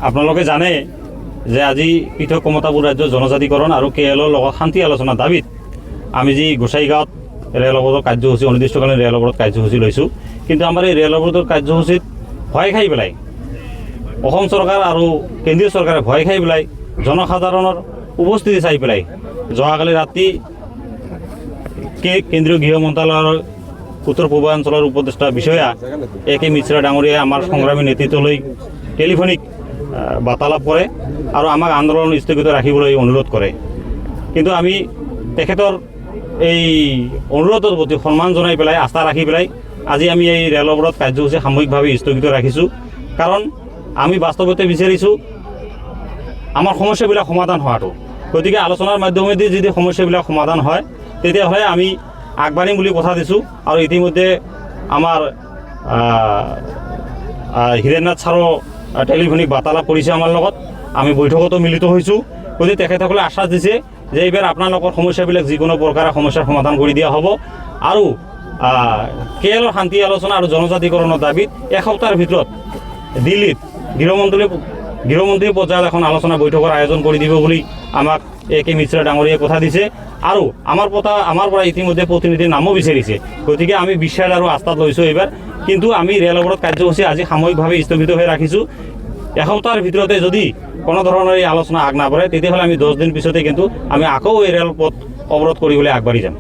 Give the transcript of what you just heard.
আপোনালোকে জানে যে আজি পৃথক কমতাপুৰ ৰাজ্য জনজাতিকৰণ আৰু কেএলৰ লগত শান্তি আলোচনা দাবীত আমি যি গোসাইগাঁৱত ৰেল অৱৰোধৰ কাৰ্যসূচী অনিৰ্দিষ্টকালীন ৰেল অৱৰোধ কাৰ্যসূচী লৈছোঁ। কিন্তু আমাৰ এই ৰেল অৱৰোধৰ কাৰ্যসূচীত ভয় খাই পেলাই অসম চৰকাৰ আৰু কেন্দ্ৰীয় চৰকাৰে ভয় খাই পেলাই জনসাধাৰণৰ উপস্থিতি চাই পেলাই যোৱাকালি ৰাতি কেন্দ্ৰীয় গৃহ মন্ত্ৰালয়ৰ উত্তৰ পূৰ্বাঞ্চলৰ উপদেষ্টা বিষয়া এ কে মিশ্ৰা ডাঙৰীয়াই আমাৰ সংগ্ৰামী নেতৃত্বলৈ টেলিফোনিক বাৰ্তালাপ কৰে আৰু আমাক আন্দোলন স্থগিত ৰাখিবলৈ অনুৰোধ কৰে। কিন্তু আমি তেখেতৰ এই অনুৰোধৰ প্ৰতি সন্মান জনাই পেলাই আস্থা ৰাখি পেলাই আজি আমি এই ৰেল অৱৰোধ কাৰ্যসূচী সাময়িকভাৱে স্থগিত ৰাখিছোঁ। কাৰণ আমি বাস্তৱতে বিচাৰিছোঁ আমাৰ সমস্যাবিলাক সমাধান হোৱাটো। গতিকে আলোচনাৰ মাধ্যমেদি যদি সমস্যাবিলাক সমাধান হয় তেতিয়াহ'লে আমি আগবাঢ়িম বুলি কথা দিছোঁ। আৰু ইতিমধ্যে আমাৰ হীৰেন্দ্ৰনাথ ছাৰো টেলিফোনিক বাৰ্তালাপ কৰিছে আমাৰ লগত, আমি বৈঠকতো মিলিত হৈছোঁ। গতিকে তেখেতসকলে আশ্বাস দিছে যে এইবাৰ আপোনালোকৰ সমস্যাবিলাক যিকোনো প্ৰকাৰে সমস্যাৰ সমাধান কৰি দিয়া হ'ব। আৰু কেএলৰ শান্তি আলোচনা আৰু জনজাতিকৰণৰ দাবীত এসপ্তাহৰ ভিতৰত দিল্লীত গৃহমন্ত্ৰী পৰ্যায়ত এখন আলোচনা বৈঠকৰ আয়োজন কৰি দিব বুলি আমাক এ কে মিশ্ৰা ডাঙৰীয়াই কথা দিছে। আৰু আমাৰ পৰা ইতিমধ্যে প্ৰতিনিধিৰ নামো বিচাৰিছে। গতিকে আমি বিশ্বাস আৰু আস্থাত লৈছোঁ এইবাৰ। কিন্তু আমি ৰেল অৱৰোধ কাৰ্যসূচী আজি সাময়িকভাৱে স্থগিত হৈ ৰাখিছোঁ। এসপ্তাহৰ ভিতৰতে যদি কোনো ধৰণৰ এই আলোচনা আগ নাবাঢ়ে তেতিয়াহ'লে আমি 10 দিন পিছতে কিন্তু আমি আকৌ এই ৰেলপথ অৱৰোধ কৰিবলৈ আগবাঢ়ি যাম।